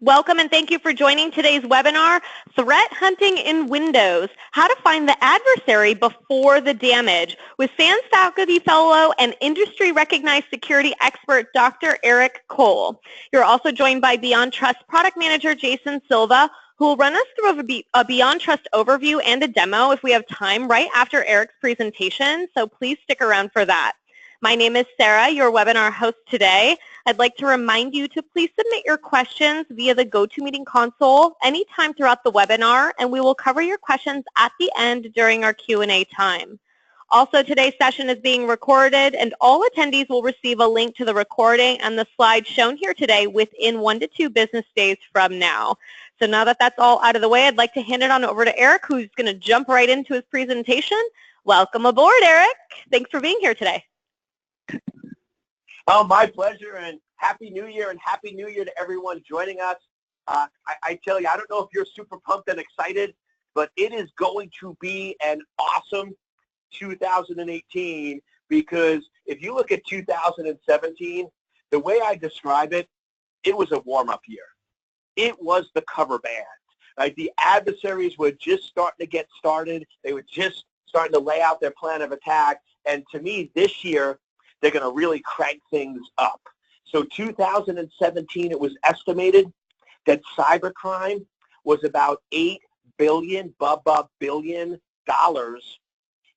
Welcome and thank you for joining today's webinar, Threat Hunting in Windows, How to Find the Adversary Before the Damage, with SANS Faculty Fellow and industry-recognized security expert, Dr. Eric Cole. You're also joined by Beyond Trust Product Manager, Jason Silva, who will run us through a Beyond Trust overview and a demo if we have time right after Eric's presentation, so please stick around for that. My name is Sarah, your webinar host today. I'd like to remind you to please submit your questions via the GoToMeeting console anytime throughout the webinar, and we will cover your questions at the end during our Q&A time. Also, today's session is being recorded, and all attendees will receive a link to the recording and the slides shown here today within 1 to 2 business days from now. So now that that's all out of the way, I'd like to hand it on over to Eric, who's going to jump right into his presentation. Welcome aboard, Eric. Thanks for being here today. Oh, my pleasure, and Happy New Year, and Happy New Year to everyone joining us. I tell you, I don't know if you're super pumped and excited, but it is going to be an awesome 2018, because if you look at 2017, the way I describe it, it was a warm-up year. It was the cover band. Right? The adversaries were just starting to get started. They were just starting to lay out their plan of attack, and to me, this year, they're going to really crank things up. So 2017, it was estimated that cybercrime was about $8 billion,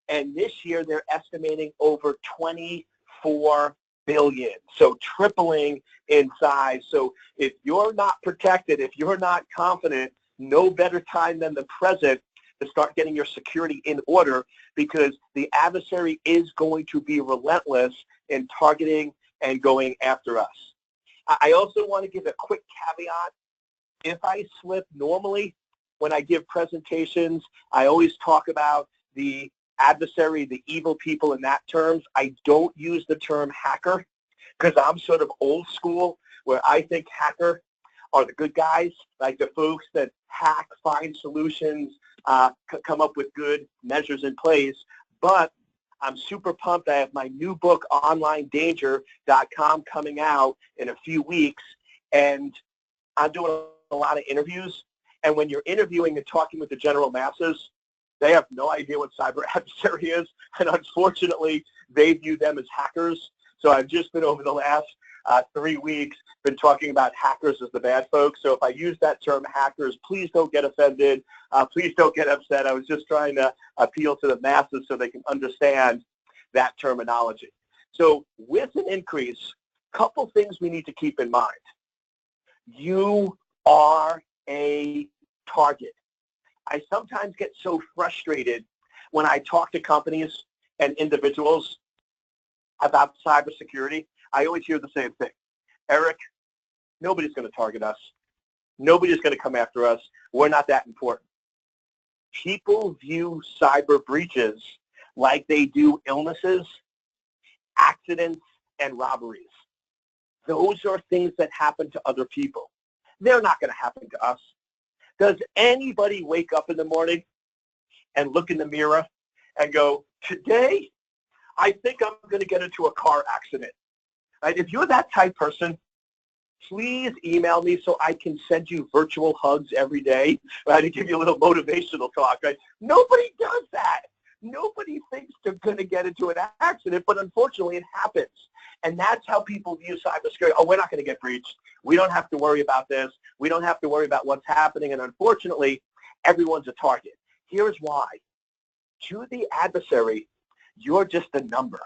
and this year they're estimating over $24 billion, so tripling in size. So if you're not protected, if you're not confident, no better time than the present to start getting your security in order, because the adversary is going to be relentless in targeting and going after us. I also want to give a quick caveat. If I slip, normally when I give presentations, I always talk about the adversary, the evil people in that terms. I don't use the term hacker because I'm sort of old school, where I think hacker are the good guys, like the folks that hack, find solutions, come up with good measures in place. But I'm super pumped. I have my new book, OnlineDanger.com, coming out in a few weeks, and I'm doing a lot of interviews. And when you're interviewing and talking with the general masses, they have no idea what cyber adversary is, and unfortunately, they view them as hackers. So I've just been, over the last 3 weeks, been talking about hackers as the bad folks. So if I use that term hackers, please don't get offended. Please don't get upset. I was just trying to appeal to the masses so they can understand that terminology. So with an increase, a couple things we need to keep in mind. You are a target. I sometimes get so frustrated when I talk to companies and individuals about cybersecurity. I always hear the same thing. Eric, nobody's going to target us. Nobody's going to come after us. We're not that important. People view cyber breaches like they do illnesses, accidents, and robberies. Those are things that happen to other people. They're not going to happen to us. Does anybody wake up in the morning and look in the mirror and go, today, I think I'm going to get into a car accident? Right? If you're that type person, please email me so I can send you virtual hugs every day, right, to give you a little motivational talk. Right? Nobody does that. Nobody thinks they're going to get into an accident, but unfortunately it happens. And that's how people view cybersecurity. Oh, we're not going to get breached. We don't have to worry about this. We don't have to worry about what's happening. And unfortunately, everyone's a target. Here's why. To the adversary, you're just a number.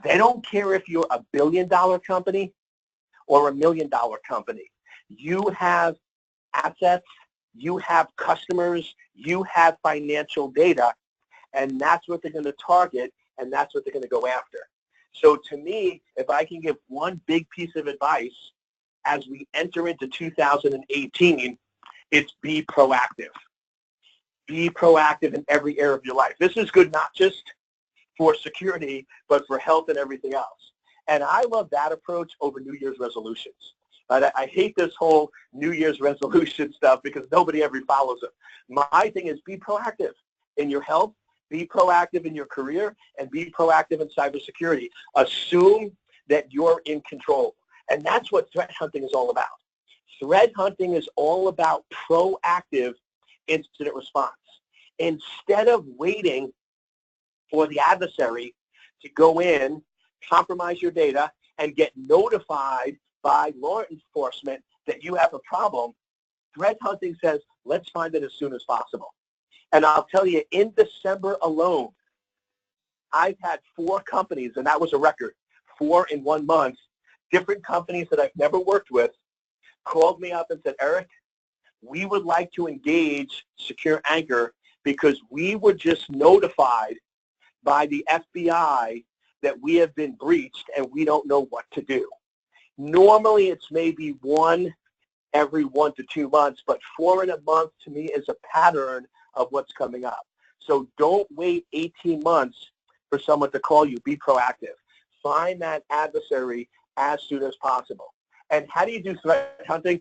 They don't care if you're a billion-dollar company or $1 million company. You have assets, you have customers, you have financial data, and that's what they're going to target, and that's what they're going to go after. So to me, if I can give one big piece of advice as we enter into 2018, it's be proactive. Be proactive in every area of your life. This is good not just for security, but for health and everything else. And I love that approach over New Year's resolutions. I hate this whole New Year's resolution stuff because nobody ever follows it. My thing is be proactive in your health, be proactive in your career, and be proactive in cybersecurity. Assume that you're in control. And that's what threat hunting is all about. Threat hunting is all about proactive incident response. Instead of waiting for the adversary to go in, compromise your data, and get notified by law enforcement that you have a problem, threat hunting says, let's find it as soon as possible. And I'll tell you, in December alone, I've had 4 companies, and that was a record, 4 in 1 month, different companies that I've never worked with, called me up and said, Eric, we would like to engage Secure Anchor because we were just notified by the FBI that we have been breached and we don't know what to do. Normally it's maybe 1 every 1 to 2 months, but 4 in a month to me is a pattern of what's coming up. So don't wait 18 months for someone to call you. Be proactive. Find that adversary as soon as possible. And how do you do threat hunting?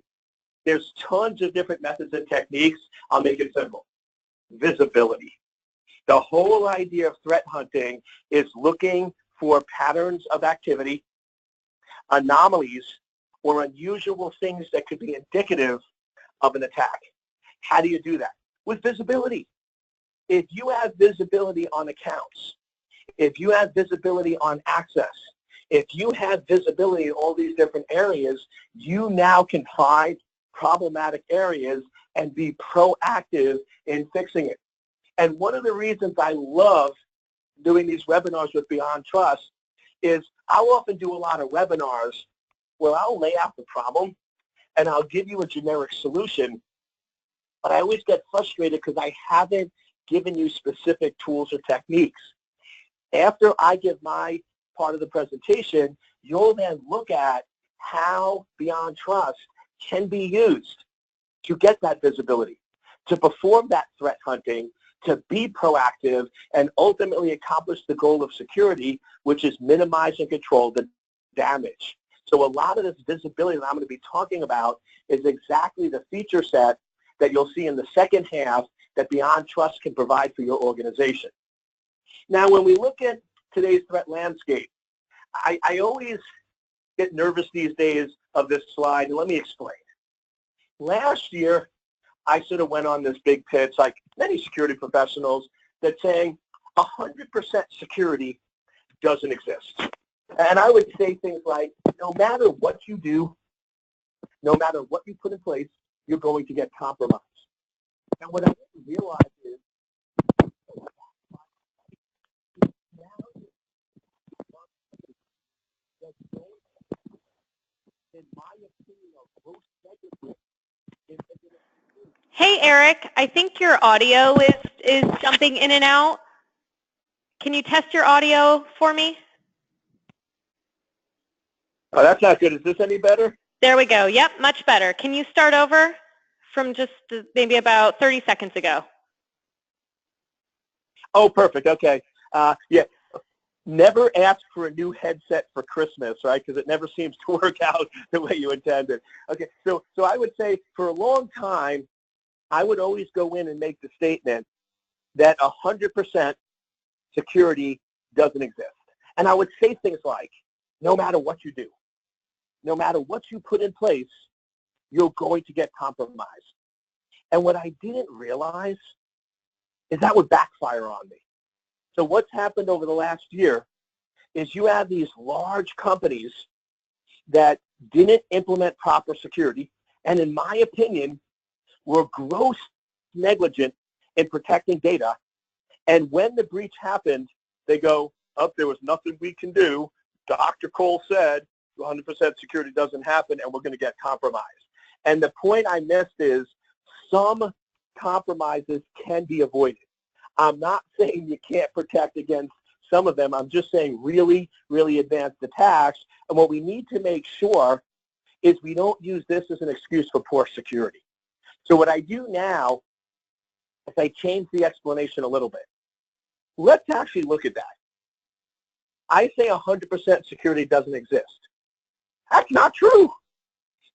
There's tons of different methods and techniques. I'll make it simple. Visibility. The whole idea of threat hunting is looking for patterns of activity, anomalies, or unusual things that could be indicative of an attack. How do you do that? With visibility. If you have visibility on accounts, if you have visibility on access, if you have visibility in all these different areas, you now can find problematic areas and be proactive in fixing it. And one of the reasons I love doing these webinars with Beyond Trust is I'll often do a lot of webinars where I'll lay out the problem and I'll give you a generic solution, but I always get frustrated because I haven't given you specific tools or techniques. After I give my part of the presentation, you'll then look at how Beyond Trust can be used to get that visibility, to perform that threat hunting, to be proactive, and ultimately accomplish the goal of security, which is minimize and control the damage. So a lot of this visibility that I'm going to be talking about is exactly the feature set that you'll see in the second half that Beyond Trust can provide for your organization. Now, when we look at today's threat landscape, I always get nervous these days of this slide, and let me explain. Last year, I sort of went on this big pitch, like many security professionals, that saying 100% security doesn't exist. And I would say things like, no matter what you do, no matter what you put in place, you're going to get compromised. And what I didn't realize is, in my opinion, are most negative. Hey, Eric, I think your audio is jumping in and out. Can you test your audio for me? Oh, that's not good. Is this any better? There we go. Yep, much better. Can you start over from just maybe about 30 seconds ago? Oh, perfect. Okay. Yeah. Never ask for a new headset for Christmas, right? Because it never seems to work out the way you intended. Okay. So I would say for a long time, I would always go in and make the statement that 100% security doesn't exist. And I would say things like, no matter what you do, no matter what you put in place, you're going to get compromised. And what I didn't realize is that would backfire on me. So what's happened over the last year is you have these large companies that didn't implement proper security, and in my opinion, were gross negligent in protecting data. And when the breach happened, they go, oh, there was nothing we can do. Dr. Cole said 100% security doesn't happen, and we're going to get compromised. And the point I missed is some compromises can be avoided. I'm not saying you can't protect against some of them. I'm just saying really, really advanced attacks. And what we need to make sure is we don't use this as an excuse for poor security. So what I do now is I change the explanation a little bit. Let's actually look at that. I say 100% security doesn't exist. That's not true.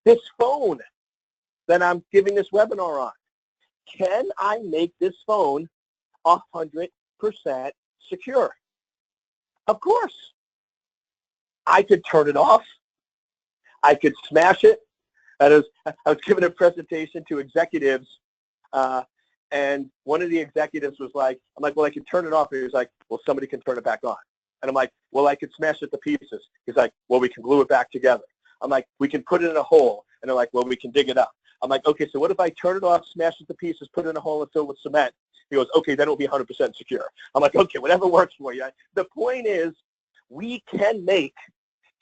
This phone that I'm giving this webinar on, can I make this phone 100% secure? Of course. I could turn it off. I could smash it. I was giving a presentation to executives, and one of the executives was like, I'm like, well, I can turn it off. And he was like, well, somebody can turn it back on. And I'm like, well, I could smash it to pieces. He's like, well, we can glue it back together. I'm like, we can put it in a hole. And they're like, well, we can dig it up. I'm like, okay, so what if I turn it off, smash it to pieces, put it in a hole and fill it with cement? He goes, okay, then it'll be 100% secure. I'm like, okay, whatever works for you. The point is, we can make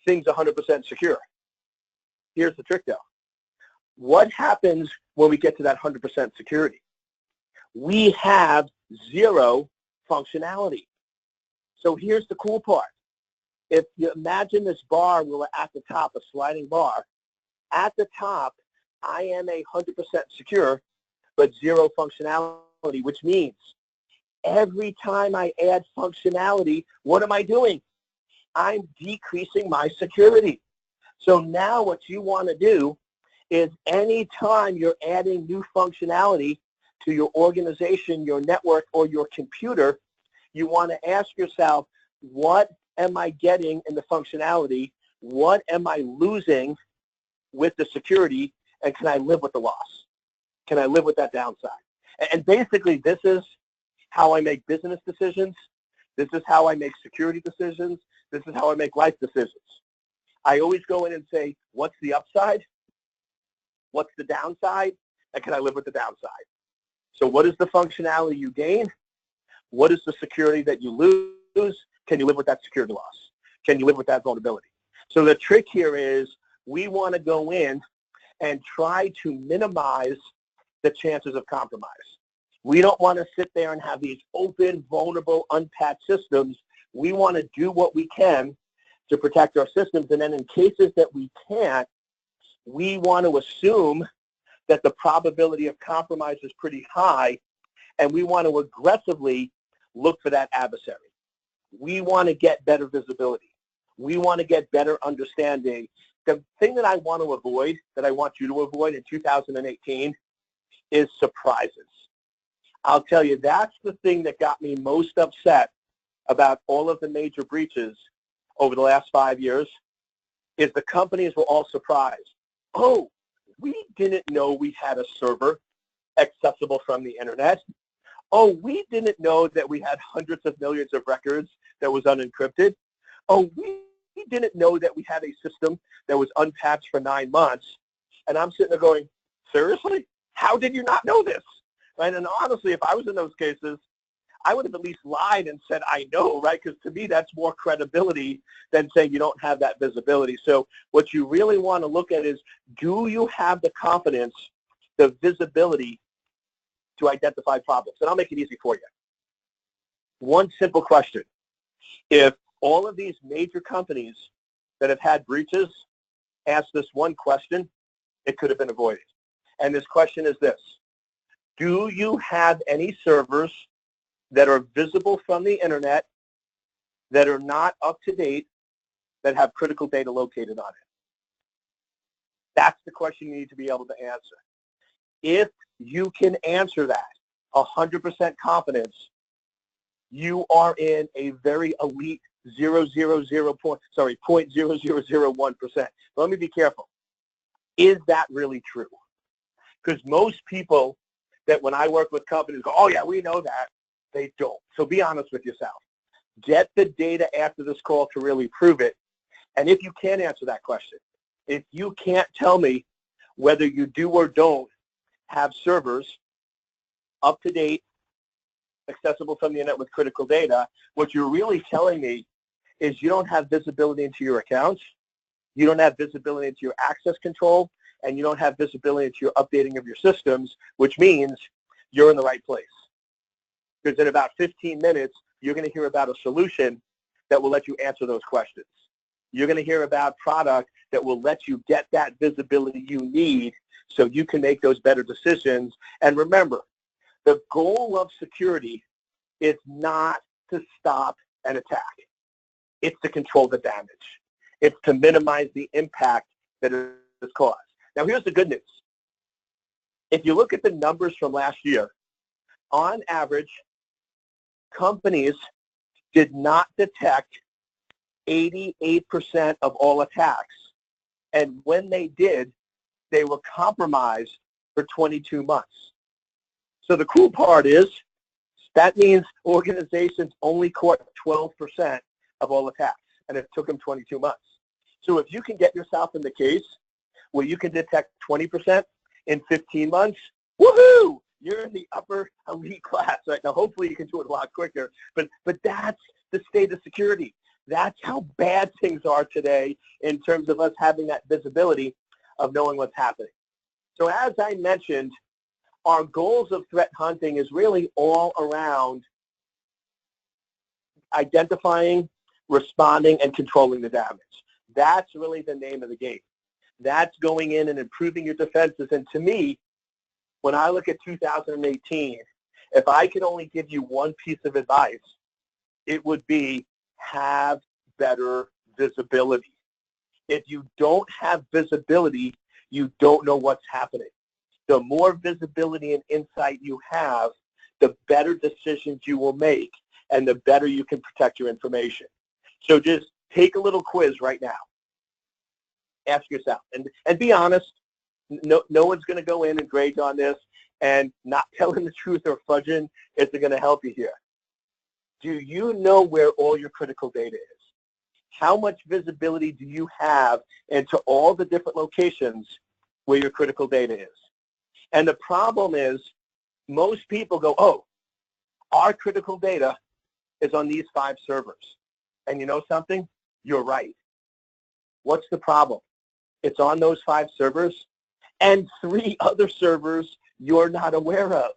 things 100% secure. Here's the trick, though. What happens when we get to that 100% security? We have zero functionality. So here's the cool part. If you imagine this bar, we were at the top, a sliding bar. At the top, I am 100% secure, but zero functionality, which means every time I add functionality, what am I doing? I'm decreasing my security. So now what you want to do is anytime you're adding new functionality to your organization, your network, or your computer, you want to ask yourself, what am I getting in the functionality? What am I losing with the security? And can I live with the loss? Can I live with that downside? And basically, this is how I make business decisions. This is how I make security decisions. This is how I make life decisions. I always go in and say, what's the upside? What's the downside? And can I live with the downside? So what is the functionality you gain? What is the security that you lose? Can you live with that security loss? Can you live with that vulnerability? So the trick here is we want to go in and try to minimize the chances of compromise. We don't want to sit there and have these open, vulnerable, unpatched systems. We want to do what we can to protect our systems, and then in cases that we can't, we want to assume that the probability of compromise is pretty high, and we want to aggressively look for that adversary. We want to get better visibility. We want to get better understanding. The thing that I want to avoid, that I want you to avoid in 2018, is surprises. I'll tell you, that's the thing that got me most upset about all of the major breaches over the last 5 years, is the companies were all surprised. Oh, we didn't know we had a server accessible from the internet. Oh, we didn't know that we had hundreds of millions of records that was unencrypted. Oh, we didn't know that we had a system that was unpatched for 9 months. And I'm sitting there going, seriously? How did you not know this? Right? And honestly, if I was in those cases, I would have at least lied and said, I know, right? Because to me, that's more credibility than saying you don't have that visibility. So what you really want to look at is, do you have the confidence, the visibility to identify problems? And I'll make it easy for you. One simple question. If all of these major companies that have had breaches asked this one question, it could have been avoided. And this question is this: do you have any servers that are visible from the internet that are not up to date, that have critical data located on it? That's the question you need to be able to answer. If you can answer that 100% confidence, you are in a very elite 0.0001%. Let me be careful. Is that really true? Because most people that when I work with companies go, oh yeah, we know that. They don't. So be honest with yourself. Get the data after this call to really prove it. And if you can't answer that question, if you can't tell me whether you do or don't have servers up to date, accessible from the internet with critical data, what you're really telling me is you don't have visibility into your accounts, you don't have visibility into your access control, and you don't have visibility into your updating of your systems, which means you're in the right place. Because in about 15 minutes, you're going to hear about a solution that will let you answer those questions. You're going to hear about product that will let you get that visibility you need so you can make those better decisions. And remember, the goal of security is not to stop an attack. It's to control the damage. It's to minimize the impact that it has caused. Now, here's the good news. If you look at the numbers from last year, on average, companies did not detect 88% of all attacks. And when they did, they were compromised for 22 months. So the cool part is that means organizations only caught 12% of all attacks, and it took them 22 months. So if you can get yourself in the case where you can detect 20% in 15 months, woohoo! You're in the upper elite class right now. Hopefully you can do it a lot quicker, but that's the state of security. That's how bad things are today in terms of us having that visibility of knowing what's happening. So as I mentioned, our goals of threat hunting is really all around identifying, responding, and controlling the damage. That's really the name of the game. That's going in and improving your defenses. And to me, when I look at 2018, if I could only give you one piece of advice, it would be have better visibility. If you don't have visibility, you don't know what's happening. The more visibility and insight you have, the better decisions you will make and the better you can protect your information. So just take a little quiz right now. Ask yourself, and be honest. No one's going to go in and grade on this, and not telling the truth or fudging isn't going to help you here. Do you know where all your critical data is? How much visibility do you have into all the different locations where your critical data is? And the problem is most people go, oh, our critical data is on these 5 servers. And you know something? You're right. What's the problem? It's on those 5 servers and 3 other servers you're not aware of.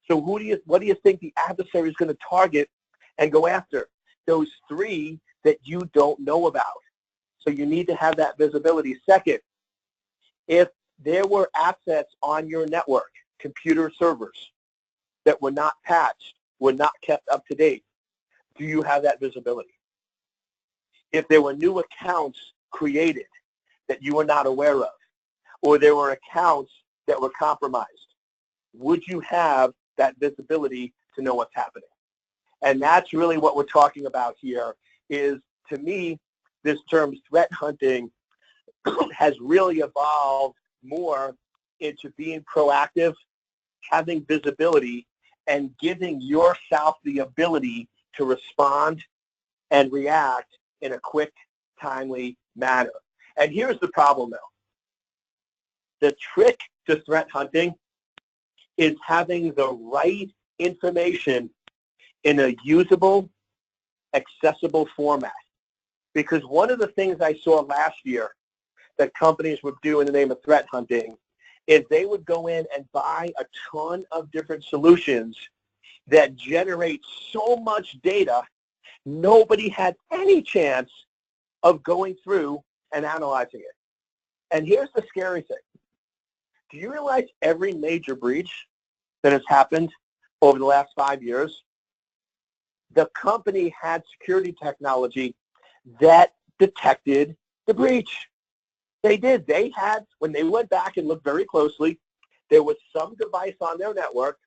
So what do you think the adversary is going to target and go after? Those 3 that you don't know about. So you need to have that visibility. Second, if there were assets on your network, computer servers, that were not patched, were not kept up to date, do you have that visibility? If there were new accounts created that you were not aware of, or there were accounts that were compromised, would you have that visibility to know what's happening? And that's really what we're talking about here is, to me, this term threat hunting has really evolved more into being proactive, having visibility, and giving yourself the ability to respond and react in a quick, timely manner. And here's the problem, though. The trick to threat hunting is having the right information in a usable, accessible format. Because one of the things I saw last year that companies would do in the name of threat hunting is they would go in and buy a ton of different solutions that generate so much data, nobody had any chance of going through and analyzing it. And here's the scary thing. Do you realize every major breach that has happened over the last 5 years, the company had security technology that detected the breach? They did. They had, when they went back and looked very closely, there was some device on their network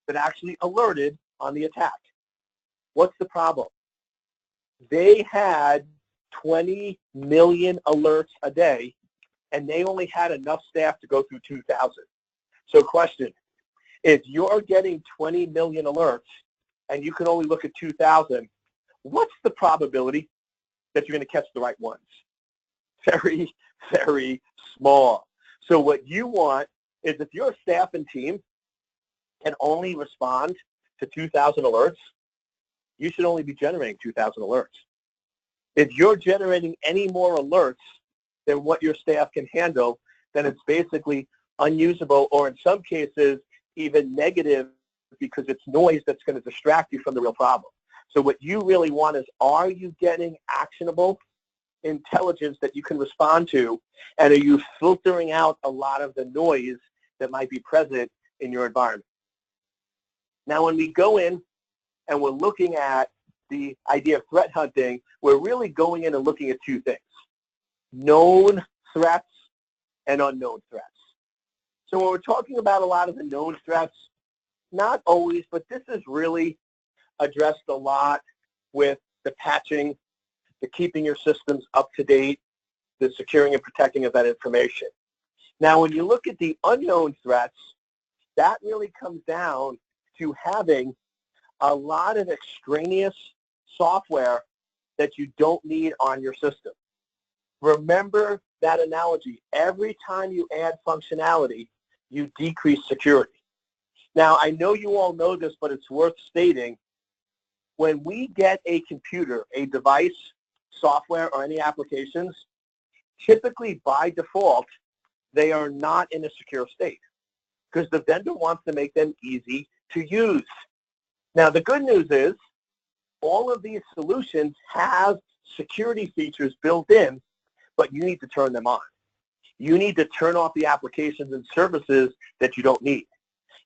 that actually alerted on the attack. What's the problem? They had 20 million alerts a day, and they only had enough staff to go through 2,000. So question, if you're getting 20 million alerts and you can only look at 2,000, what's the probability that you're going to catch the right ones? Very, very small. So what you want is, if your staff and team can only respond to 2,000 alerts, you should only be generating 2,000 alerts. If you're generating any more alerts than what your staff can handle, then it's basically unusable, or in some cases even negative, because it's noise that's going to distract you from the real problem. So what you really want is, are you getting actionable intelligence that you can respond to, and are you filtering out a lot of the noise that might be present in your environment? Now, when we go in and we're looking at the idea of threat hunting, we're really going in and looking at 2 things: known threats and unknown threats. So when we're talking about a lot of the known threats, not always, but this is really addressed a lot with the patching, the keeping your systems up to date, the securing and protecting of that information. Now, when you look at the unknown threats, that really comes down to having a lot of extraneous software that you don't need on your system. Remember that analogy. Every time you add functionality, you decrease security. Now, I know you all know this, but it's worth stating. When we get a computer, a device, software, or any applications, typically by default, they are not in a secure state because the vendor wants to make them easy to use. Now, the good news is all of these solutions have security features built in, but you need to turn them on. You need to turn off the applications and services that you don't need.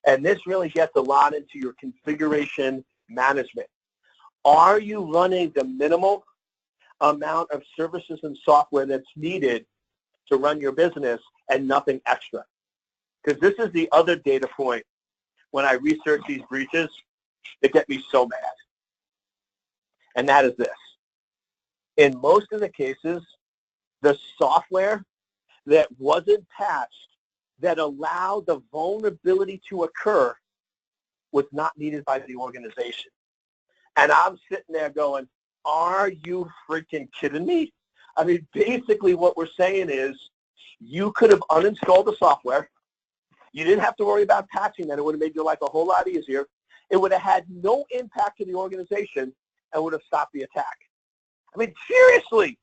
And this really gets a lot into your configuration management. Are you running the minimal amount of services and software that's needed to run your business and nothing extra? Because this is the other data point when I research these breaches that get me so mad. And that is this. In most of the cases, the software that wasn't patched that allowed the vulnerability to occur was not needed by the organization. And I'm sitting there going, are you freaking kidding me? I mean, basically what we're saying is you could have uninstalled the software. You didn't have to worry about patching that. It would have made your life a whole lot easier. It would have had no impact to the organization and would have stopped the attack. I mean, seriously,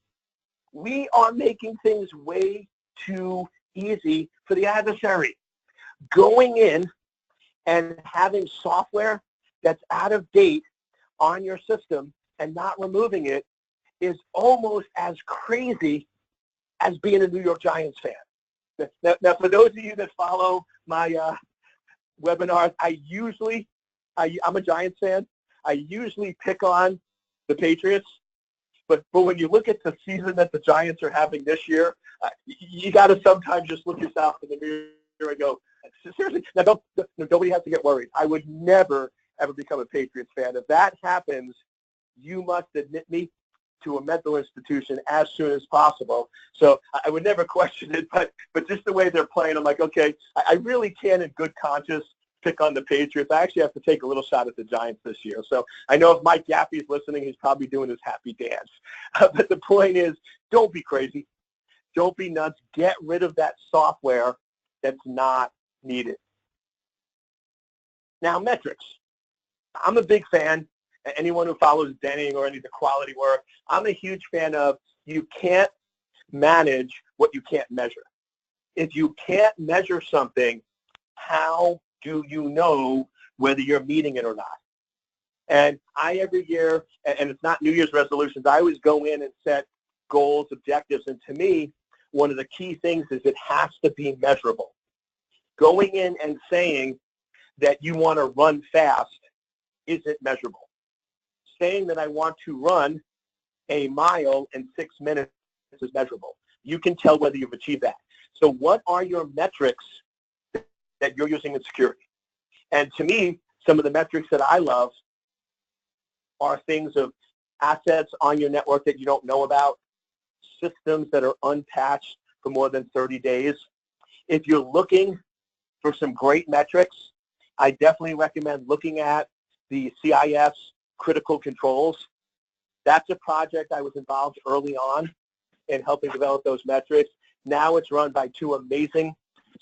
we are making things way too easy for the adversary. Going in and having software that's out of date on your system and not removing it is almost as crazy as being a New York Giants fan. Now, for those of you that follow my webinars, I'm a Giants fan. I usually pick on the Patriots, but when you look at the season that the Giants are having this year, you got to sometimes just look yourself in the mirror and go, seriously, now nobody has to get worried. I would never, ever become a Patriots fan. If that happens, you must admit me to a mental institution as soon as possible. So I would never question it, but just the way they're playing, I'm like, okay, I really can in good conscience pick on the Patriots. I actually have to take a little shot at the Giants this year. So I know if Mike Yappy's listening, he's probably doing his happy dance. But the point is, don't be crazy. Don't be nuts. Get rid of that software that's not needed. Now, metrics. I'm a big fan. Anyone who follows Denning or any of the quality work, I'm a huge fan of you can't manage what you can't measure. If you can't measure something, how do you know whether you're meeting it or not? And I every year, and it's not New Year's resolutions, I always go in and set goals, objectives, and to me, one of the key things is it has to be measurable. Going in and saying that you want to run fast isn't measurable. Saying that I want to run a mile in 6 minutes is measurable. You can tell whether you've achieved that. So what are your metrics that you're using in security? And to me, some of the metrics that I love are things of assets on your network that you don't know about, systems that are unpatched for more than 30 days. If you're looking for some great metrics, I definitely recommend looking at the CIS critical controls. That's a project I was involved early on in helping develop those metrics. Now it's run by two amazing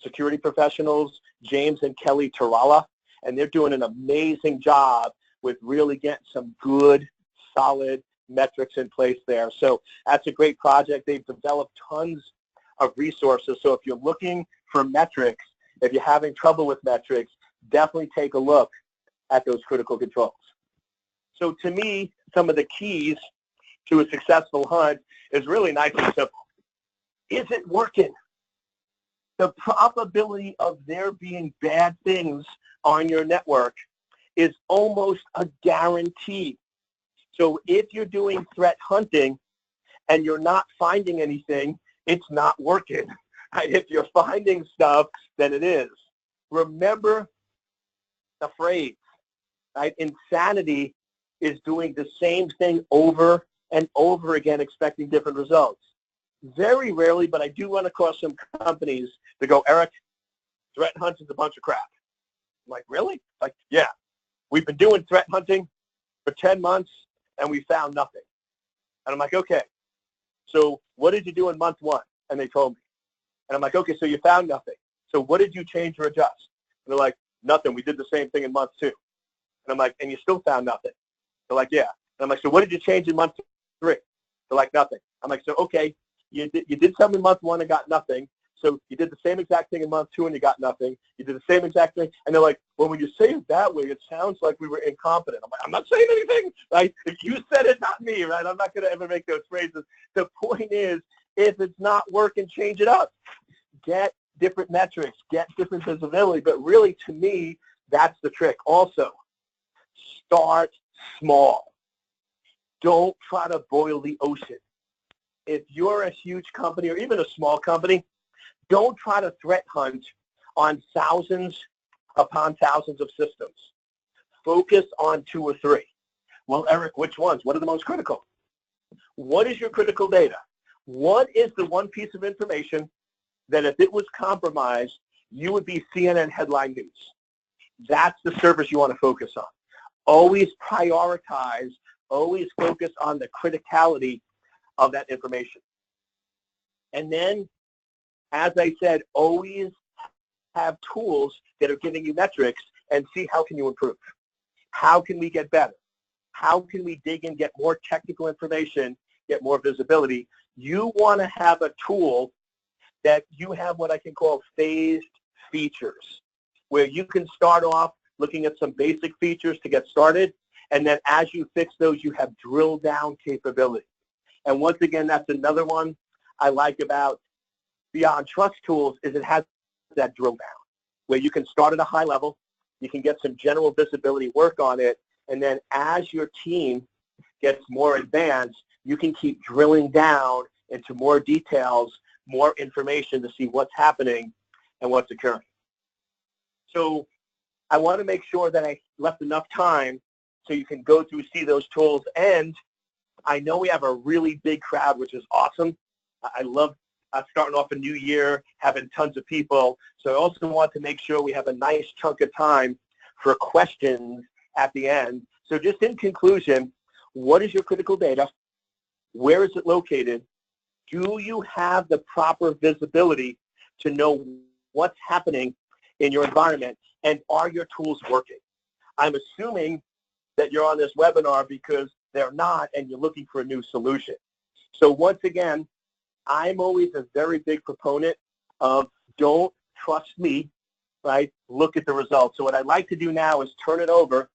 security professionals, James and Kelly Tarala, and they're doing an amazing job with really getting some good, solid metrics in place there. So that's a great project. They've developed tons of resources. So if you're looking for metrics, if you're having trouble with metrics, definitely take a look at those critical controls. So to me, some of the keys to a successful hunt is really nice and simple. Is it working? The probability of there being bad things on your network is almost a guarantee. So if you're doing threat hunting and you're not finding anything, it's not working. If you're finding stuff, then it is. Remember the phrase, right? Insanity is doing the same thing over and over again, expecting different results. Very rarely, but I do run across some companies that go, Eric, threat hunt is a bunch of crap. I'm like, really? Like, yeah. We've been doing threat hunting for 10 months, and we found nothing. And I'm like, okay, so what did you do in month 1? And they told me. And I'm like, okay, so you found nothing. So what did you change or adjust? And they're like, nothing. We did the same thing in month 2. And I'm like, and you still found nothing? They're like, yeah. And I'm like, so what did you change in month 3? They're like, nothing. I'm like, so okay, you did something in month 1 and got nothing. So you did the same exact thing in month 2 and you got nothing. You did the same exact thing. And they're like, well, when you say it that way, it sounds like we were incompetent. I'm like, I'm not saying anything. Right? If you said it, not me, right? I'm not going to ever make those phrases. The point is, if it's not working, change it up. Get different metrics, get different visibility. But really, to me, that's the trick. Also, start small. Don't try to boil the ocean. If you're a huge company or even a small company, don't try to threat hunt on thousands upon thousands of systems. Focus on 2 or 3. Well, Eric, which ones? What are the most critical? What is your critical data? What is the one piece of information that if it was compromised, you would be CNN headline news? That's the service you want to focus on. Always prioritize, always focus on the criticality of that information. And then, as I said, always have tools that are giving you metrics and see how can you improve. How can we get better? How can we dig in, get more technical information, get more visibility? You want to have a tool that you have what I can call phased features, where you can start off looking at some basic features to get started, and then as you fix those, you have drill down capability. And once again, that's another one I like about Beyond Trust tools is it has that drill down, where you can start at a high level, you can get some general visibility work on it, and then as your team gets more advanced, you can keep drilling down into more details, more information to see what's happening and what's occurring. So I want to make sure that I left enough time so you can go through, see those tools. And I know we have a really big crowd, which is awesome. I love starting off a new year, having tons of people. So I also want to make sure we have a nice chunk of time for questions at the end. So just in conclusion, what is your critical data? Where is it located? Do you have the proper visibility to know what's happening in your environment? And are your tools working? I'm assuming that you're on this webinar because they're not and you're looking for a new solution. So once again, I'm always a very big proponent of don't trust me, right? Look at the results. So what I'd like to do now is turn it over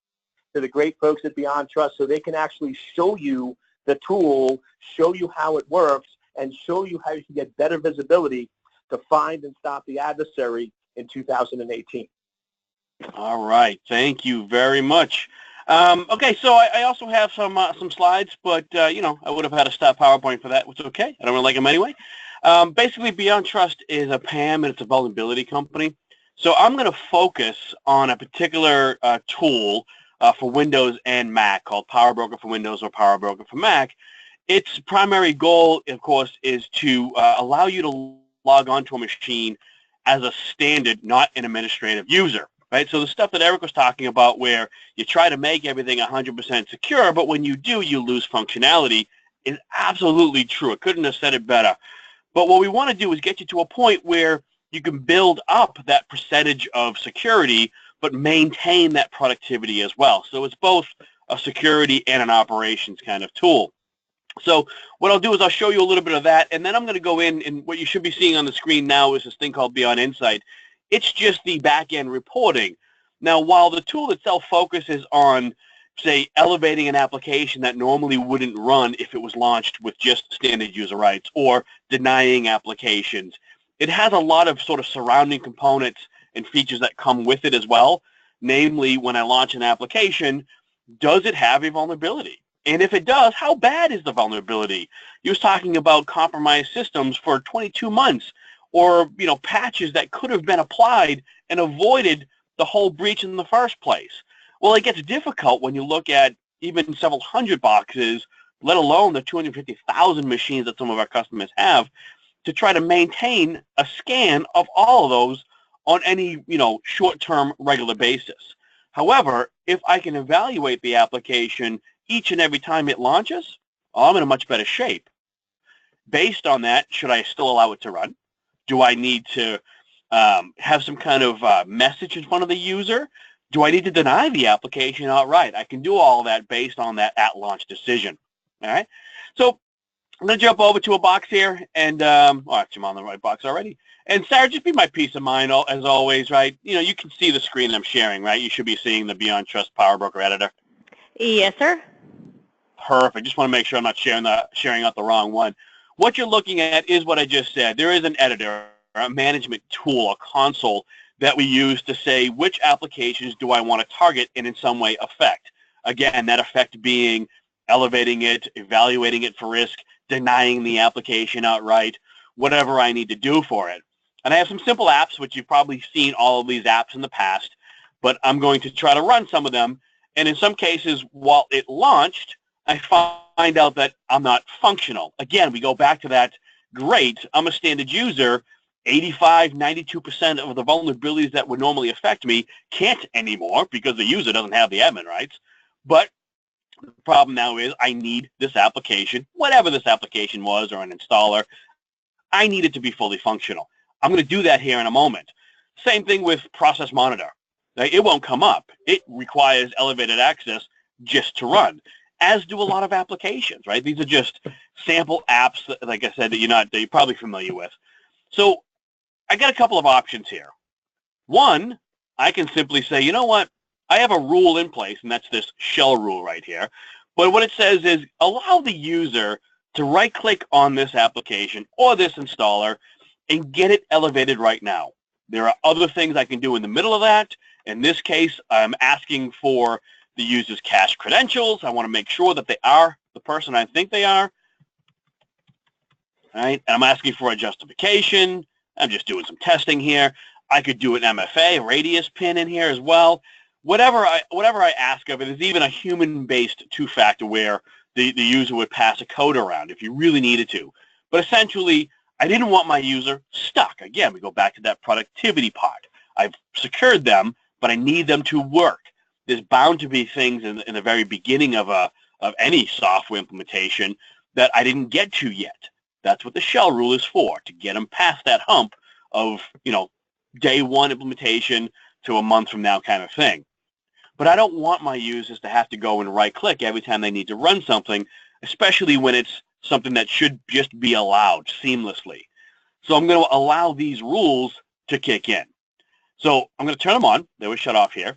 to the great folks at Beyond Trust so they can actually show you the tool, show you how it works, and show you how you can get better visibility to find and stop the adversary in 2018. All right. Thank you very much. Okay, so I also have some slides, but, you know, I would have had to stop PowerPoint for that, which is okay. I don't really like them anyway. Basically, Beyond Trust is a PAM, and it's a vulnerability company. So I'm going to focus on a particular tool for Windows and Mac called PowerBroker for Windows or PowerBroker for Mac. Its primary goal, of course, is to allow you to log onto a machine as a standard, not an administrative user. Right, so the stuff that Eric was talking about where you try to make everything 100% secure, but when you do, you lose functionality is absolutely true. I couldn't have said it better. But what we want to do is get you to a point where you can build up that percentage of security, but maintain that productivity as well. So it's both a security and an operations kind of tool. So what I'll do is I'll show you a little bit of that, and then I'm going to go in, and what you should be seeing on the screen now is this thing called Beyond Insight. It's just the back-end reporting. Now, while the tool itself focuses on, say, elevating an application that normally wouldn't run if it was launched with just standard user rights, or denying applications, it has a lot of sort of surrounding components and features that come with it as well. Namely, when I launch an application, does it have a vulnerability? And if it does, how bad is the vulnerability? He was talking about compromised systems for 22 months. Or, you know, patches that could have been applied and avoided the whole breach in the first place. Well, it gets difficult when you look at even several hundred boxes let alone the 250,000 machines that some of our customers have, to try to maintain a scan of all of those on any, short-term regular basis. However, if I can evaluate the application each and every time it launches, I'm in a much better shape. Based on that, should I still allow it to run? Do I need to have some kind of message in front of the user? Do I need to deny the application outright? I can do all of that based on that at-launch decision. All right? So I'm going to jump over to a box here, and actually I'm on the right box already. And Sarah, just be my peace of mind as always, right? You can see the screen I'm sharing, right? You should be seeing the Beyond Trust Power Broker editor. Yes, sir. Perfect. Just want to make sure I'm not sharing out the wrong one. What you're looking at is what I just said. There is an editor, a management tool, a console that we use to say which applications do I want to target and in some way affect. Again, that effect being elevating it, evaluating it for risk, denying the application outright, whatever I need to do for it. And I have some simple apps, which you've probably seen all of these apps in the past, but I'm going to try to run some of them. And in some cases, while it launched, I find out that I'm not functional. Again, we go back to that, great, I'm a standard user, 85, 92% of the vulnerabilities that would normally affect me can't anymore because the user doesn't have the admin rights. But the problem now is I need this application, whatever this application was or an installer, I need it to be fully functional. I'm going to do that here in a moment. Same thing with Process Monitor. It won't come up. It requires elevated access just to run, as do a lot of applications, right? These are just sample apps, that, like I said, that you're probably familiar with. So I got a couple of options here. One, I can simply say, you know what? I have a rule in place, and that's this shell rule right here. But what it says is allow the user to right-click on this application or this installer and get it elevated right now. There are other things I can do in the middle of that. In this case, I'm asking for the user's cache credentials. I want to make sure that they are the person I think they are. All right? And I'm asking for a justification. I'm just doing some testing here. I could do an MFA, a radius pin in here as well. Whatever I ask of it, there's even a human-based two-factor where the user would pass a code around if you really needed to. But essentially, I didn't want my user stuck. Again, we go back to that productivity part. I've secured them, but I need them to work. There's bound to be things in the very beginning of any software implementation that I didn't get to yet. That's what the shell rule is for, to get them past that hump of, day one implementation to a month from now kind of thing. But I don't want my users to have to go and right-click every time they need to run something, especially when it's something that should just be allowed seamlessly. So I'm going to allow these rules to kick in. So I'm going to turn them on. They were shut off here.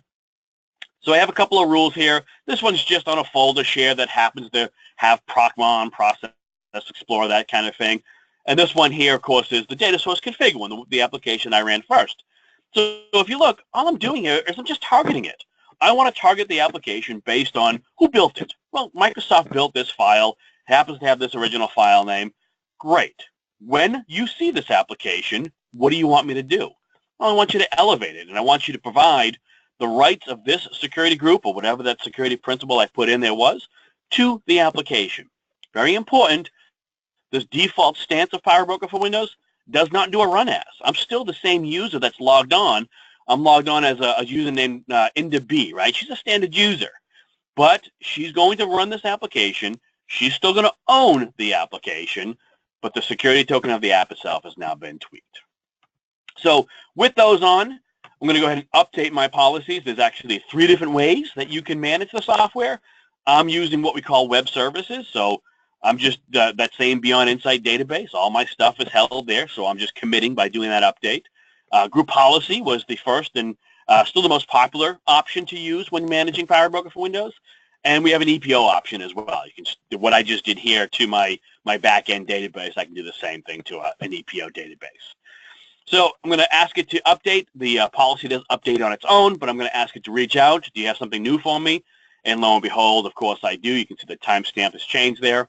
So I have a couple of rules here. This one's just on a folder share that happens to have Procmon, Process Explorer, that kind of thing. And this one here, of course, is the data source config one, the application I ran first. So if you look, all I'm doing here is I'm just targeting it. I want to target the application based on who built it. Well, Microsoft built this file, happens to have this original file name. Great. When you see this application, what do you want me to do? Well, I want you to elevate it, and I want you to provide the rights of this security group or whatever that security principle I put in there was to the application. Very important, this default stance of PowerBroker for Windows does not do a run as. I'm still the same user that's logged on. I'm logged on as a user named Inda B, right? She's a standard user, but she's going to run this application. She's still going to own the application, but the security token of the app itself has now been tweaked. So with those on, I'm going to go ahead and update my policies. There's actually 3 different ways that you can manage the software. I'm using what we call web services, so I'm just that same Beyond Insight database. All my stuff is held there, so I'm just committing by doing that update. Group policy was the first and still the most popular option to use when managing PowerBroker for Windows. And we have an EPO option as well. You can what I just did here to my back-end database, I can do the same thing to an EPO database. So I'm going to ask it to update. The policy does update on its own, but I'm going to ask it to reach out. Do you have something new for me? And lo and behold, of course I do. You can see the timestamp has changed there.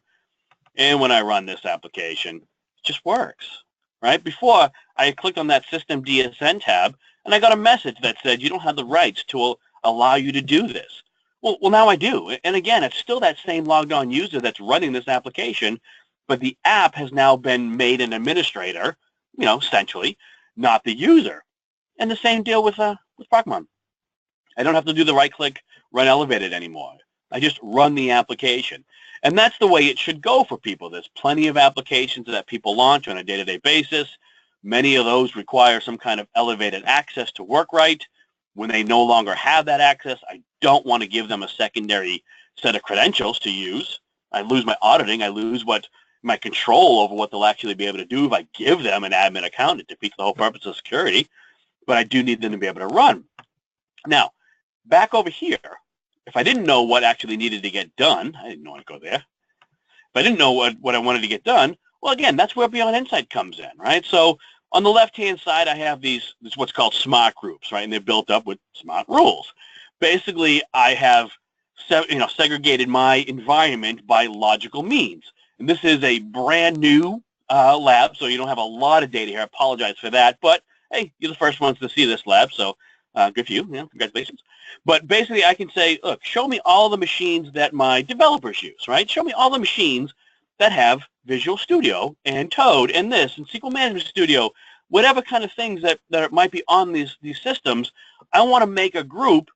And when I run this application, it just works, right? Before, I clicked on that System DSN tab, and I got a message that said, you don't have the rights to allow you to do this. Well, now I do. And again, it's still that same logged on user that's running this application, but the app has now been made an administrator, essentially, not the user. And the same deal with Pragmon. I don't have to do the right-click, run elevated anymore. I just run the application. And that's the way it should go for people. There's plenty of applications that people launch on a day-to-day basis. Many of those require some kind of elevated access to work right. When they no longer have that access, I don't want to give them a secondary set of credentials to use. I lose my auditing. I lose my control over what they'll actually be able to do if I give them an admin account. It defeats the whole purpose of security. But I do need them to be able to run. Now, back over here, if I didn't know what actually needed to get done, I didn't want to go there. If I didn't know what I wanted to get done, well, again, that's where Beyond Insight comes in, right? So on the left-hand side, I have these what's called smart groups, right? And they're built up with smart rules. Basically, I have segregated my environment by logical means. And this is a brand new lab, so you don't have a lot of data here. I apologize for that. But, hey, you're the first ones to see this lab, so good for you. Congratulations. But basically, I can say, look, show me all the machines that my developers use, right? Show me all the machines that have Visual Studio and Toad and this and SQL Management Studio, whatever kind of things that might be on these systems. I want to make a group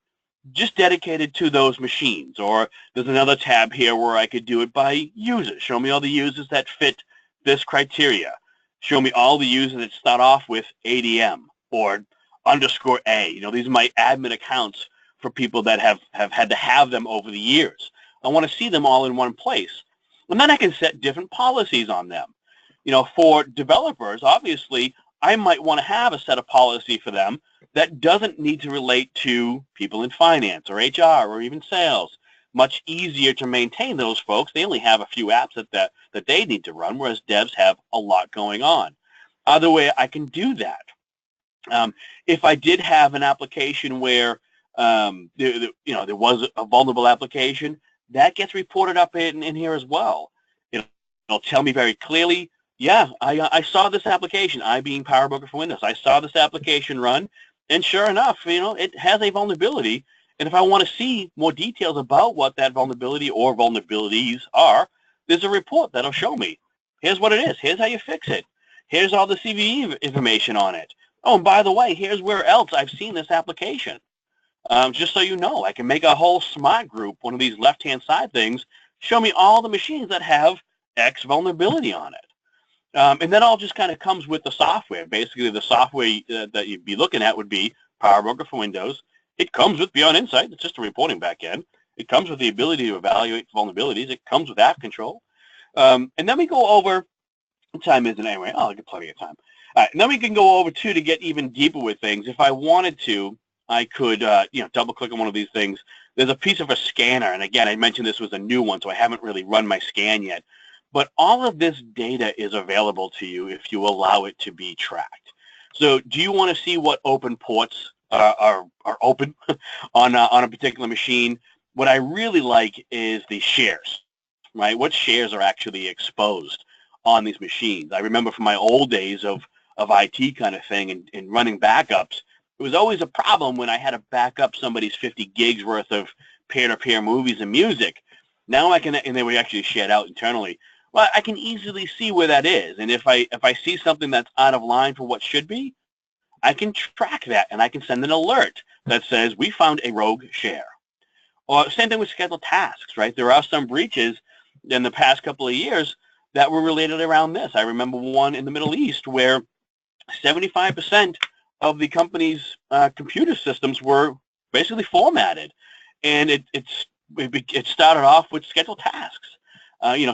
just dedicated to those machines. Or there's another tab here where I could do it by users. Show me all the users that fit this criteria. Show me all the users that start off with ADM or _A. These are my admin accounts for people that have had to have them over the years. I want to see them all in one place. And then I can set different policies on them. For developers, obviously, I might want to have a set of policy for them that doesn't need to relate to people in finance or HR or even sales. Much easier to maintain those folks. They only have a few apps that they need to run, whereas devs have a lot going on. Either way, I can do that. If I did have an application where there was a vulnerable application, that gets reported up in here as well. It'll tell me very clearly, yeah, I saw this application, I being PowerBroker for Windows, I saw this application run, and sure enough, it has a vulnerability. And if I want to see more details about what that vulnerability or vulnerabilities are, there's a report that'll show me. Here's what it is. Here's how you fix it. Here's all the CVE information on it. Oh, and by the way, here's where else I've seen this application. Just so you know, I can make a whole smart group, one of these left-hand side things, show me all the machines that have X vulnerability on it. And that all just kind of comes with the software. Basically, the software that you'd be looking at would be PowerBroker for Windows. It comes with Beyond Insight. It's just a reporting backend. It comes with the ability to evaluate vulnerabilities. It comes with app control. And then we go over, what time is it anyway? Oh, I'll get plenty of time. All right, and then we can go over, too, to get even deeper with things. If I wanted to, I could, double-click on one of these things. There's a piece of a scanner, and again, I mentioned this was a new one, so I haven't really run my scan yet. But all of this data is available to you if you allow it to be tracked. So do you want to see what open ports are open on a particular machine? What I really like is the shares, right? What shares are actually exposed on these machines? I remember from my old days of IT kind of thing and running backups, it was always a problem when I had to back up somebody's 50 gigs worth of peer-to-peer movies and music. Now I can, and they were actually shared out internally. Well, I can easily see where that is, and if I see something that's out of line for what should be, I can track that, and I can send an alert that says we found a rogue share. Or same thing with scheduled tasks, right? There are some breaches in the past couple of years that were related around this. I remember one in the Middle East where 75% of the company's computer systems were basically formatted, and it started off with scheduled tasks.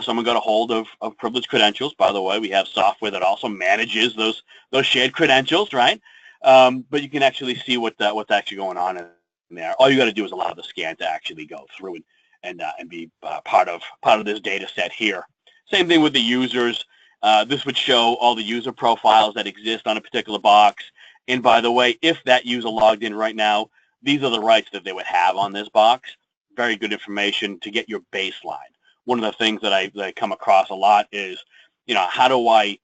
Someone got a hold of privileged credentials. By the way, we have software that also manages those shared credentials, right? But you can actually see what's actually going on in there. All you got to do is allow the scan to actually go through and be part of this data set here. Same thing with the users. This would show all the user profiles that exist on a particular box. And by the way, if that user logged in right now, these are the rights that they would have on this box. Very good information to get your baseline. One of the things that I come across a lot is, how do I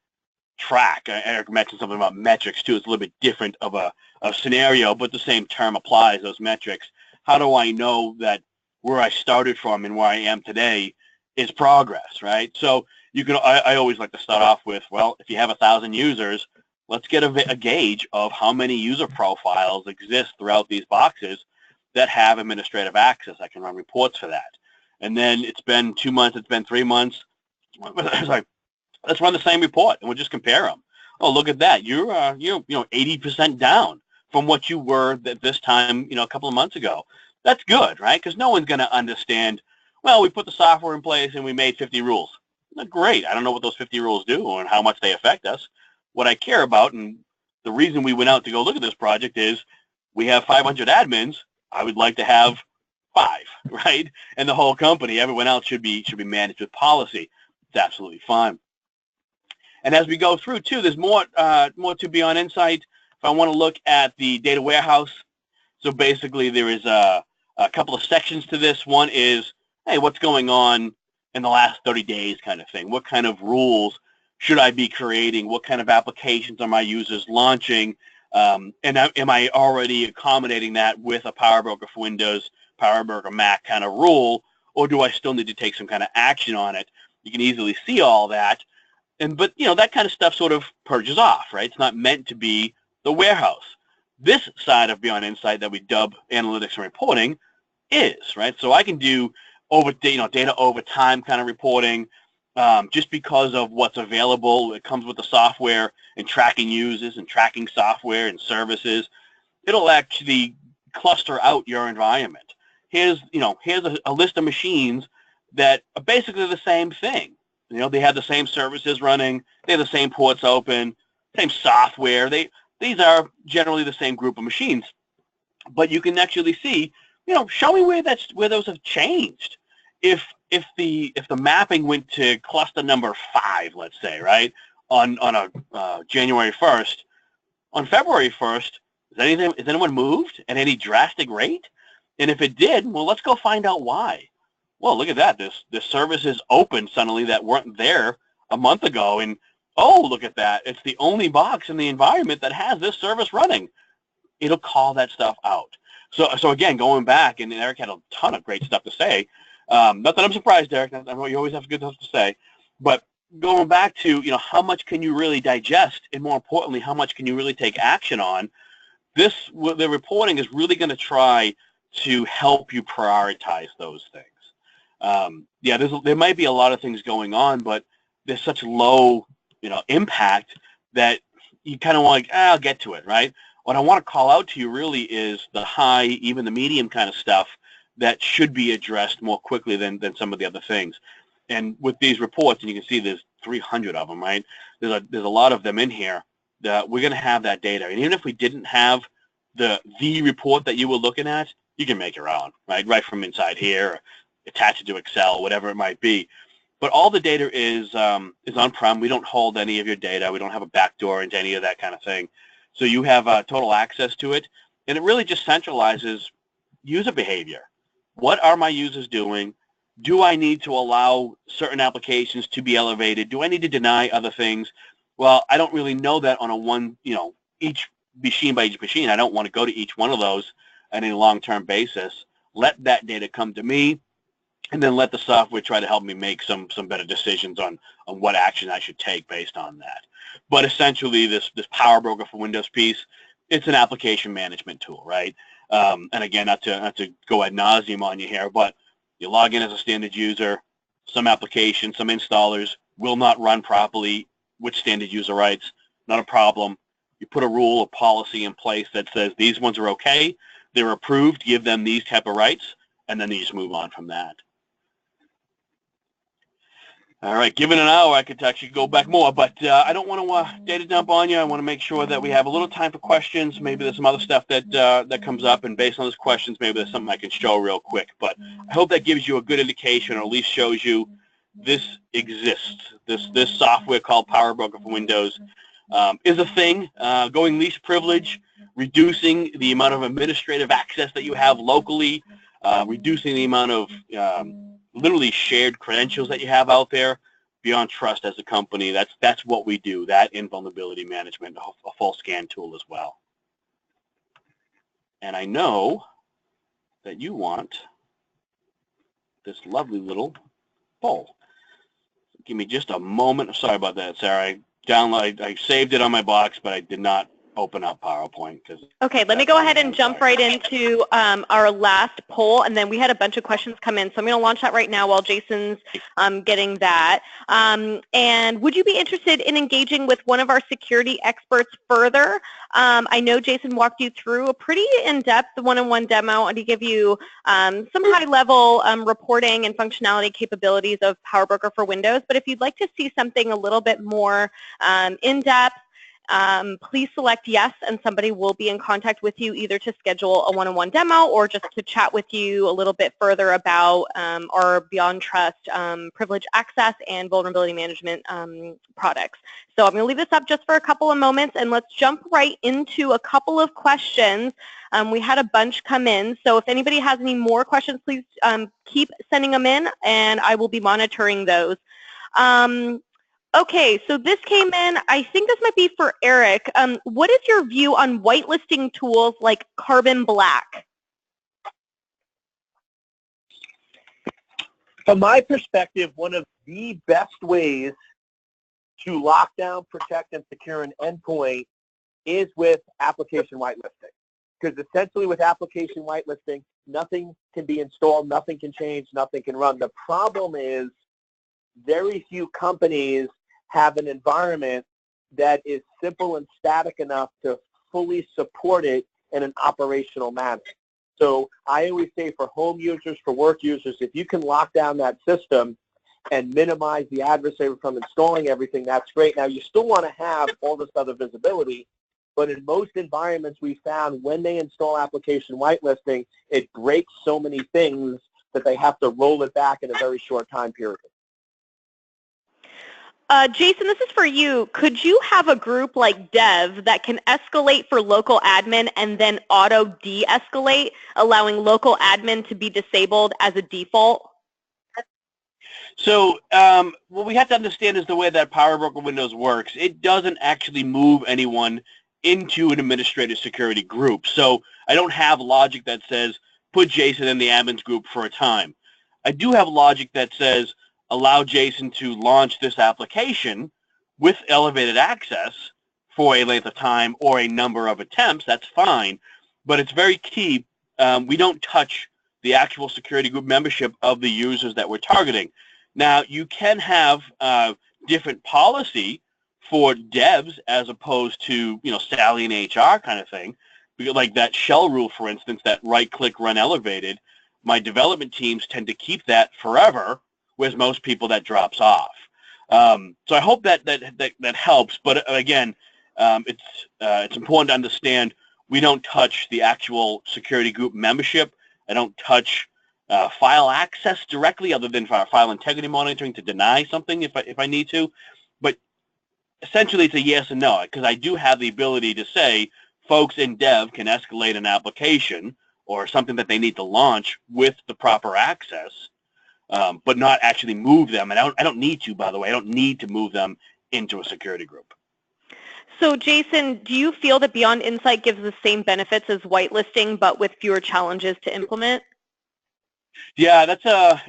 track? Eric mentioned something about metrics too. It's a little bit different of a scenario, but the same term applies, those metrics. How do I know that where I started from and where I am today is progress, right? So you can, I always like to start off with, well, if you have 1,000 users, let's get a gauge of how many user profiles exist throughout these boxes that have administrative access. I can run reports for that. And then it's been 2 months, it's been 3 months. Sorry, let's run the same report and we'll just compare them. Oh, look at that. You're 80% down from what you were at this time, a couple of months ago. That's good, right? Because no one's going to understand, well, we put the software in place and we made 50 rules. Great. I don't know what those 50 rules do and how much they affect us. What I care about, and the reason we went out to go look at this project, is we have 500 admins. I would like to have 5, right? And the whole company, everyone else should be managed with policy. It's absolutely fine. And as we go through, too, there's more to be on Insight. If I want to look at the data warehouse, so basically there is a couple of sections to this. One is, hey, what's going on in the last 30 days kind of thing? What kind of rules should I be creating? What kind of applications are my users launching? And am I already accommodating that with a PowerBroker for Windows, PowerBroker Mac kind of rule, or do I still need to take some kind of action on it? You can easily see all that. But that kind of stuff sort of purges off, right? It's not meant to be the warehouse. This side of Beyond Insight that we dub analytics and reporting is, right? So I can do data over time kind of reporting, just because of what's available. It comes with the software and tracking users and tracking software and services. It'll actually cluster out your environment. Here's a list of machines that are basically the same thing. They have the same services running. They have the same ports open, same software. These are generally the same group of machines. But you can actually see, show me where those have changed. If the mapping went to cluster number 5, let's say, right, on January 1st, on February 1st, has anyone moved at any drastic rate? And if it did, well, let's go find out why. Well, look at that. This service is open suddenly that weren't there a month ago. And, oh, look at that. It's the only box in the environment that has this service running. It'll call that stuff out. So again, going back, and Eric had a ton of great stuff to say. Not that I'm surprised, Eric. I know you always have good stuff to say. But going back to, how much can you really digest? And more importantly, how much can you really take action on? The reporting is really going to try to help you prioritize those things. There might be a lot of things going on, but there's such low, impact that you kind of want, I'll get to it, right? What I want to call out to you really is the high, even the medium kind of stuff that should be addressed more quickly than some of the other things. And with these reports, and you can see there's 300 of them, right? There's a lot of them in here that we're going to have that data. And even if we didn't have the report that you were looking at, you can make your own, right from inside here, attach it to Excel, whatever it might be. But all the data is on-prem. We don't hold any of your data. We don't have a backdoor into any of that kind of thing. So you have total access to it, and it really just centralizes user behavior. What are my users doing? Do I need to allow certain applications to be elevated? Do I need to deny other things? Well, I don't really know that on each machine by each machine. I don't want to go to each one of those on a long-term basis. Let that data come to me, and then let the software try to help me make some better decisions on what action I should take based on that. But essentially, this PowerBroker for Windows piece, it's an application management tool, right? And again, not to go ad nauseum on you here, but you log in as a standard user. Some applications, some installers will not run properly with standard user rights. Not a problem. You put a rule or policy in place that says these ones are okay, they're approved, give them these type of rights, and then you just move on from that. All right, given an hour, I could actually go back more, but I don't want to data dump on you. I want to make sure that we have a little time for questions. Maybe there's some other stuff that comes up, and based on those questions, maybe there's something I can show real quick. But I hope that gives you a good indication, or at least shows you this exists. This software called PowerBroker for Windows is a thing. Going least privilege, reducing the amount of administrative access that you have locally, reducing the amount of literally shared credentials that you have out there, beyond trust as a company. That's what we do, that in vulnerability management, a full scan tool as well. And I know that you want this lovely little poll. Give me just a moment. Sorry about that, Sarah. I saved it on my box, but I did not open up PowerPoint. Okay, let me go ahead and jump right into our last poll, and then we had a bunch of questions come in, so I'm going to launch that right now while Jason's getting that. And would you be interested in engaging with one of our security experts further? I know Jason walked you through a pretty in-depth one-on-one demo, and to give you some high-level reporting and functionality capabilities of PowerBroker for Windows, but if you'd like to see something a little bit more in-depth, please select yes, and somebody will be in contact with you either to schedule a one-on-one demo or just to chat with you a little bit further about our Beyond Trust privilege access and vulnerability management products. So I'm going to leave this up just for a couple of moments, and let's jump right into a couple of questions. We had a bunch come in, so if anybody has any more questions, please keep sending them in, and I will be monitoring those. Okay, so this came in, I think this might be for Eric. What is your view on whitelisting tools like Carbon Black? From my perspective, one of the best ways to lock down, protect, and secure an endpoint is with application whitelisting. Because essentially with application whitelisting, nothing can be installed, nothing can change, nothing can run. The problem is very few companies have an environment that is simple and static enough to fully support it in an operational manner. So I always say for home users, for work users, if you can lock down that system and minimize the adversary from installing everything, that's great. Now, you still want to have all this other visibility, but in most environments we found when they install application whitelisting, it breaks so many things that they have to roll it back in a very short time period. Jason, this is for you. Could you have a group like Dev that can escalate for local admin and then auto de-escalate, allowing local admin to be disabled as a default? So what we have to understand is the way that PowerBroker Windows works. It doesn't actually move anyone into an administrative security group. So I don't have logic that says put Jason in the admins group for a time. I do have logic that says allow Jason to launch this application with elevated access for a length of time or a number of attempts. That's fine, but it's very key. We don't touch the actual security group membership of the users that we're targeting. Now, you can have different policy for devs as opposed to, Sally and HR kind of thing. Like that shell rule, for instance, that right-click run elevated, my development teams tend to keep that forever, whereas most people that drops off. So I hope that helps. But again, it's important to understand we don't touch the actual security group membership. I don't touch file access directly, other than for file integrity monitoring to deny something if I need to. But essentially, it's a yes and no, because I do have the ability to say folks in dev can escalate an application or something that they need to launch with the proper access. But not actually move them. And I don't need to, by the way. I don't need to move them into a security group. So, Jason, do you feel that Beyond Insight gives the same benefits as whitelisting, but with fewer challenges to implement? Yeah,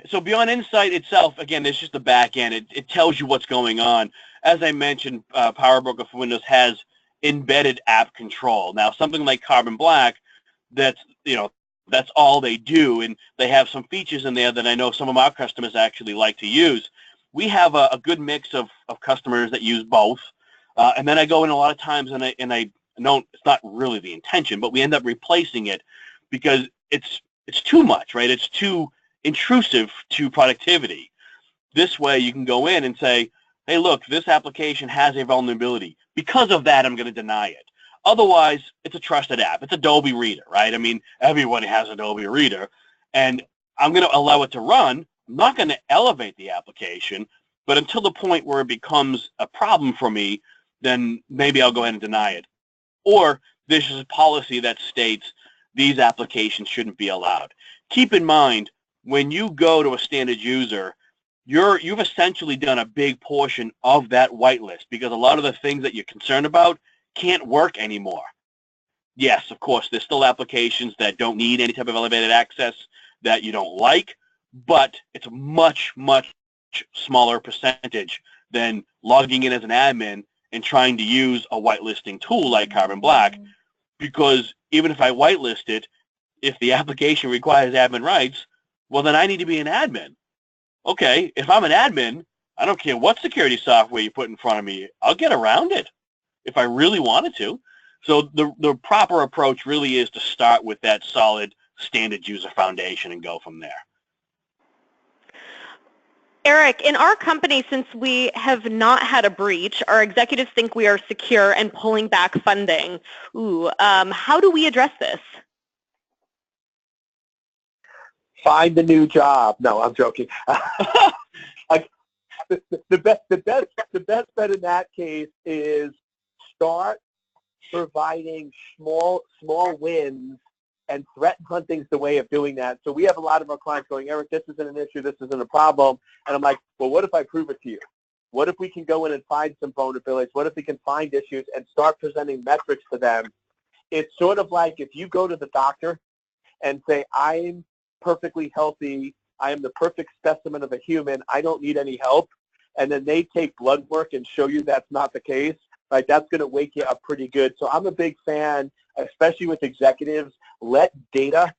so Beyond Insight itself, again, it's just the back end. It tells you what's going on. As I mentioned, PowerBroker for Windows has embedded app control. Now, something like Carbon Black, that's all they do, and they have some features in there that I know some of our customers actually like to use. We have a good mix of customers that use both, and then I go in a lot of times and I know it's not really the intention, but we end up replacing it because it's too much, right? It's too intrusive to productivity. This way you can go in and say, hey, look, this application has a vulnerability. Because of that, I'm going to deny it. Otherwise, it's a trusted app. It's Adobe Reader, right? I mean, everybody has Adobe Reader, and I'm going to allow it to run. I'm not going to elevate the application, but until the point where it becomes a problem for me, then maybe I'll go ahead and deny it. Or this is a policy that states these applications shouldn't be allowed. Keep in mind, when you go to a standard user, you've essentially done a big portion of that whitelist, because a lot of the things that you're concerned about can't work anymore. Yes, of course, there's still applications that don't need any type of elevated access that you don't like, but it's a much, much smaller percentage than logging in as an admin and trying to use a whitelisting tool like Carbon Black, because even if I whitelist it, if the application requires admin rights, well, then I need to be an admin. Okay, if I'm an admin, I don't care what security software you put in front of me. I'll get around it if I really wanted to. So the proper approach really is to start with that solid standard user foundation and go from there. Eric, in our company, since we have not had a breach, our executives think we are secure and pulling back funding. How do we address this? Find a new job. No, I'm joking. The best bet in that case is start providing small wins, and threat hunting's the way of doing that. So we have a lot of our clients going, Eric, this isn't an issue, this isn't a problem. And I'm like, well, what if I prove it to you? What if we can go in and find some vulnerabilities? What if we can find issues and start presenting metrics to them? It's sort of like if you go to the doctor and say, I'm perfectly healthy, I am the perfect specimen of a human, I don't need any help, and then they take blood work and show you that's not the case, right? That's going to wake you up pretty good. So I'm a big fan, especially with executives, let data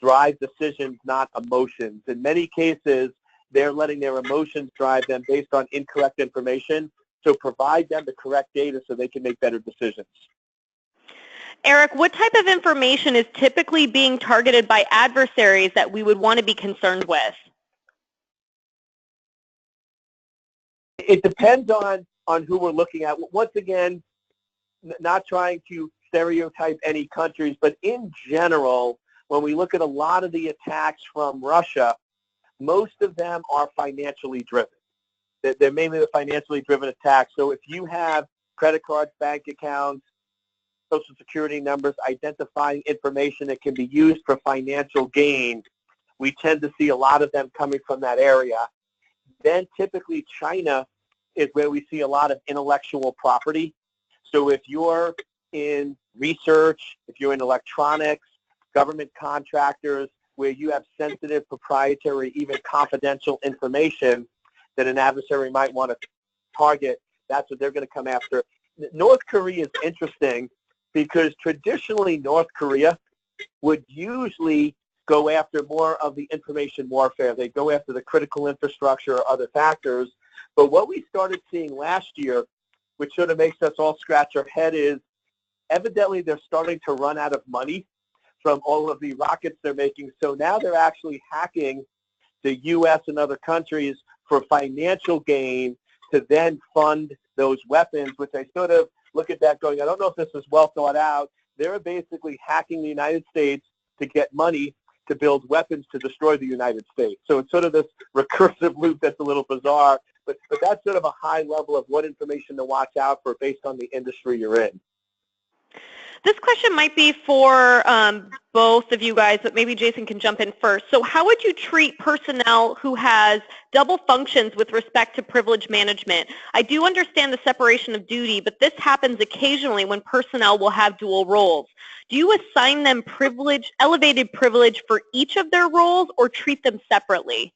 drive decisions, not emotions. In many cases, they're letting their emotions drive them based on incorrect information. So provide them the correct data so they can make better decisions. Eric, what type of information is typically being targeted by adversaries that we would want to be concerned with? It depends on who we're looking at. Once again, not trying to stereotype any countries, but in general, when we look at a lot of the attacks from Russia, most of them are financially driven. They're mainly the financially driven attacks. So if you have credit cards, bank accounts, social security numbers, identifying information that can be used for financial gain, we tend to see a lot of them coming from that area. Then typically China is where we see a lot of intellectual property. So if you're in research, if you're in electronics, government contractors, where you have sensitive, proprietary, even confidential information that an adversary might want to target, that's what they're going to come after. North Korea is interesting because traditionally North Korea would usually go after more of the information warfare. They go after the critical infrastructure or other factors. But what we started seeing last year, which sort of makes us all scratch our head, is evidently they're starting to run out of money from all of the rockets they're making. So now they're actually hacking the U.S. and other countries for financial gain to then fund those weapons, which I sort of look at that going, I don't know if this is well thought out. They're basically hacking the United States to get money to build weapons to destroy the United States. So it's sort of this recursive loop that's a little bizarre, but that's sort of a high level of what information to watch out for based on the industry you're in. This question might be for both of you guys, but maybe Jason can jump in first. So how would you treat personnel who has double functions with respect to privilege management? I do understand the separation of duty, but this happens occasionally when personnel will have dual roles. Do you assign them elevated privilege for each of their roles or treat them separately?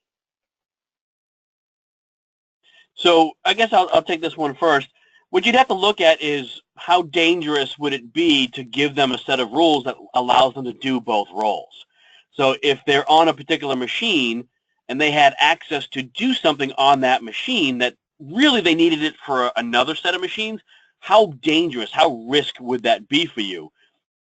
So I guess I'll take this one first. What you'd have to look at is how dangerous would it be to give them a set of rules that allows them to do both roles. So if they're on a particular machine and they had access to do something on that machine that really they needed it for another set of machines, how dangerous, how risk would that be for you?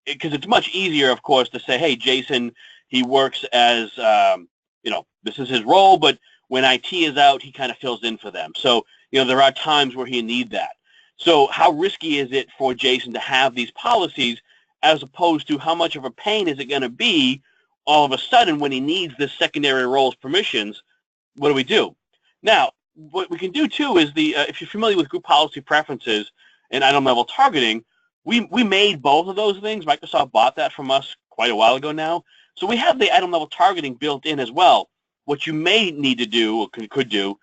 Because it's much easier, of course, to say, hey, Jason, he works as, this is his role, but when IT is out, he kind of fills in for them. So, there are times where he needs that. So how risky is it for Jason to have these policies as opposed to how much of a pain is it going to be all of a sudden when he needs this secondary roles permissions? What do we do? Now, what we can do too is if you're familiar with group policy preferences and item level targeting, we made both of those things. Microsoft bought that from us quite a while ago now. So we have the item level targeting built in as well. What you may need to do or could do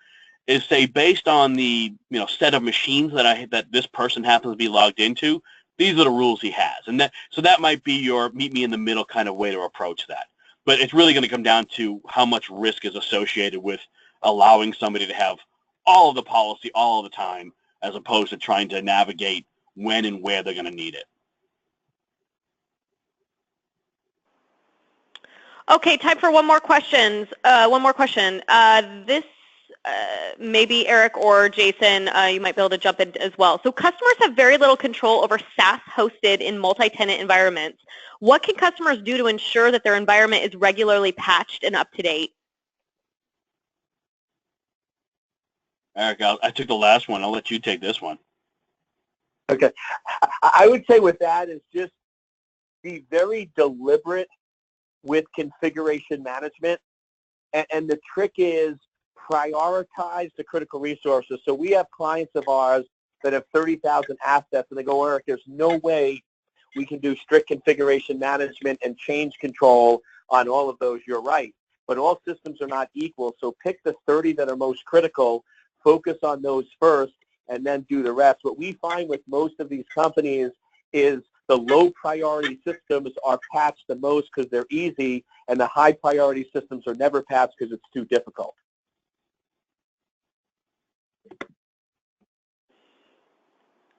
is say, based on the set of machines that this person happens to be logged into, these are the rules he has, and so that might be your meet me in the middle kind of way to approach that. But it's really going to come down to how much risk is associated with allowing somebody to have all of the policy all of the time, as opposed to trying to navigate when and where they're going to need it. Okay, time for one more question. This maybe Eric or Jason, you might be able to jump in as well. So customers have very little control over SaaS hosted in multi-tenant environments. What can customers do to ensure that their environment is regularly patched and up to date? Eric, I took the last one. I'll let you take this one. Okay. I would say with that is just be very deliberate with configuration management. And the trick is prioritize the critical resources. So we have clients of ours that have 30,000 assets, and they go, Eric, there's no way we can do strict configuration management and change control on all of those. You're right. But all systems are not equal. So pick the 30 that are most critical, focus on those first, and then do the rest. What we find with most of these companies is the low priority systems are patched the most because they're easy, and the high priority systems are never patched because it's too difficult.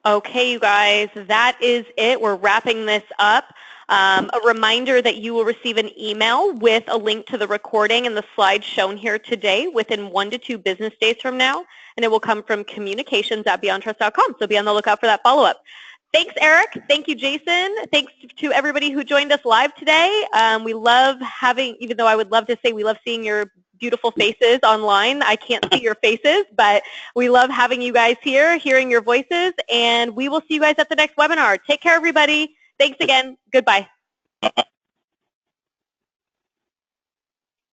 Okay, you guys, that is it. We're wrapping this up. A reminder that you will receive an email with a link to the recording and the slides shown here today within 1 to 2 business days from now, and it will come from communications@beyondtrust.com, so be on the lookout for that follow-up. Thanks, Eric. Thank you, Jason. Thanks to everybody who joined us live today. We love having, even though I would love to say we love seeing your beautiful faces online. I can't see your faces, but we love having you guys here, hearing your voices, and we will see you guys at the next webinar. Take care, everybody. Thanks again. Goodbye.